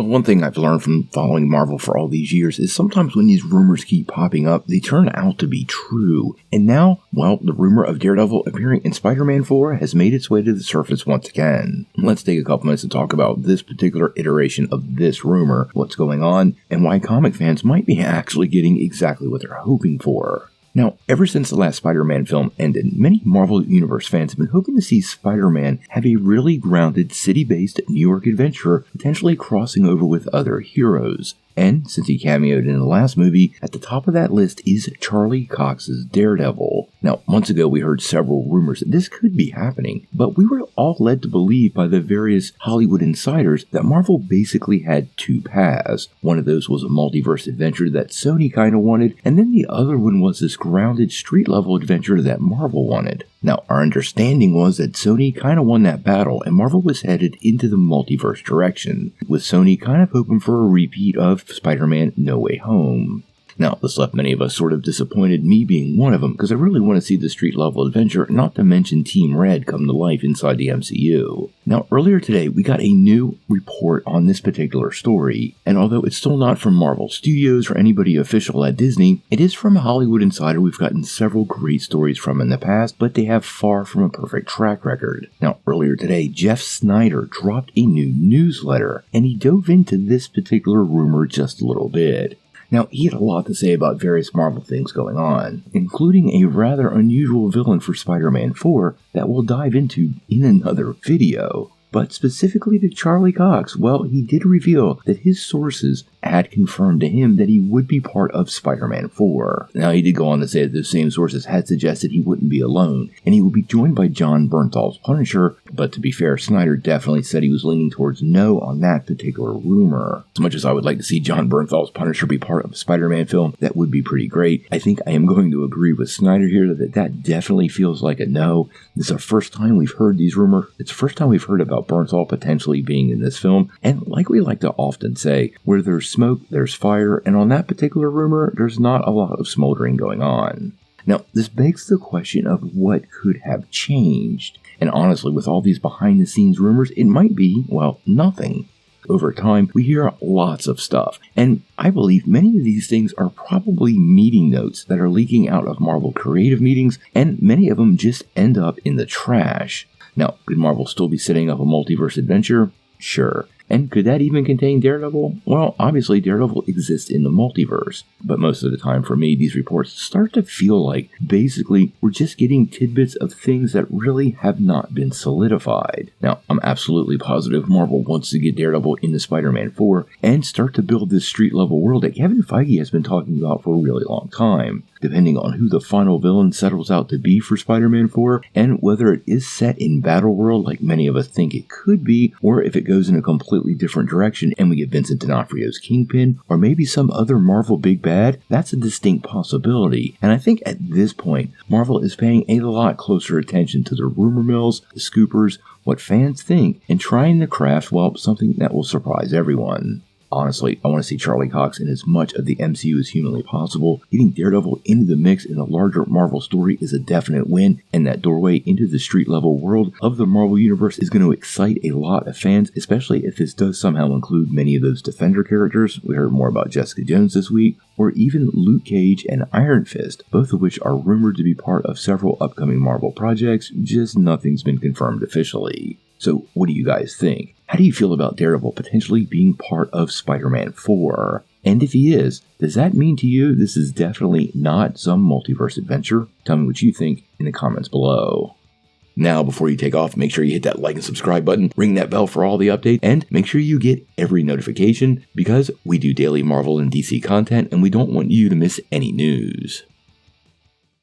Well, one thing I've learned from following Marvel for all these years is sometimes when these rumors keep popping up, they turn out to be true. And now, well, the rumor of Daredevil appearing in Spider-Man 4 has made its way to the surface once again. Let's take a couple minutes to talk about this particular iteration of this rumor, what's going on, and why comic fans might be actually getting exactly what they're hoping for. Now, ever since the last Spider-Man film ended, many Marvel Universe fans have been hoping to see Spider-Man have a really grounded, city-based New York adventure, potentially crossing over with other heroes. And, since he cameoed in the last movie, at the top of that list is Charlie Cox's Daredevil. Now, months ago we heard several rumors that this could be happening, but we were all led to believe by the various Hollywood insiders that Marvel basically had two paths. One of those was a multiverse adventure that Sony kinda wanted, and then the other one was this grounded street-level adventure that Marvel wanted. Now, our understanding was that Sony kinda won that battle, and Marvel was headed into the multiverse direction, with Sony kind of hoping for a repeat of Spider-Man No Way Home. Now, this left many of us sort of disappointed, me being one of them, because I really want to see the street-level adventure, not to mention Team Red come to life inside the MCU. Now, earlier today, we got a new report on this particular story, and although it's still not from Marvel Studios or anybody official at Disney, it is from a Hollywood insider we've gotten several great stories from in the past, but they have far from a perfect track record. Now, earlier today, Jeff Sneider dropped a new newsletter, and he dove into this particular rumor just a little bit. Now, he had a lot to say about various Marvel things going on, including a rather unusual villain for Spider-Man 4 that we'll dive into in another video. But specifically to Charlie Cox, well, he did reveal that his sources had confirmed to him that he would be part of Spider-Man 4. Now, he did go on to say that those same sources had suggested he wouldn't be alone, and he would be joined by John Bernthal's Punisher, but to be fair, Sneider definitely said he was leaning towards no on that particular rumor. As much as I would like to see John Bernthal's Punisher be part of a Spider-Man film, that would be pretty great. I think I am going to agree with Sneider here that definitely feels like a no. This is the first time we've heard these rumors. It's the first time we've heard about Bernthal potentially being in this film, and like we like to often say, where there's smoke, there's fire, and on that particular rumor, there's not a lot of smoldering going on. Now, this begs the question of what could have changed, and honestly, with all these behind-the-scenes rumors, it might be, well, nothing. Over time, we hear lots of stuff, and I believe many of these things are probably meeting notes that are leaking out of Marvel creative meetings, and many of them just end up in the trash. Now, could Marvel still be setting up a multiverse adventure? Sure. And could that even contain Daredevil? Well, obviously Daredevil exists in the multiverse, but most of the time for me, these reports start to feel like basically we're just getting tidbits of things that really have not been solidified. Now, I'm absolutely positive Marvel wants to get Daredevil into Spider-Man 4 and start to build this street-level world that Kevin Feige has been talking about for a really long time. Depending on who the final villain settles out to be for Spider-Man 4, and whether it is set in Battleworld like many of us think it could be, or if it goes in a completely different direction and we get Vincent D'Onofrio's Kingpin, or maybe some other Marvel big bad, that's a distinct possibility. And I think at this point, Marvel is paying a lot closer attention to the rumor mills, the scoopers, what fans think, and trying to craft, well, something that will surprise everyone. Honestly, I want to see Charlie Cox in as much of the MCU as humanly possible. Getting Daredevil into the mix in a larger Marvel story is a definite win, and that doorway into the street-level world of the Marvel Universe is going to excite a lot of fans, especially if this does somehow include many of those Defender characters. We heard more about Jessica Jones this week, or even Luke Cage and Iron Fist, both of which are rumored to be part of several upcoming Marvel projects, just nothing's been confirmed officially. So, what do you guys think? How do you feel about Daredevil potentially being part of Spider-Man 4? And if he is, does that mean to you this is definitely not some multiverse adventure? Tell me what you think in the comments below. Now, before you take off, make sure you hit that like and subscribe button, ring that bell for all the updates, and make sure you get every notification because we do daily Marvel and DC content and we don't want you to miss any news.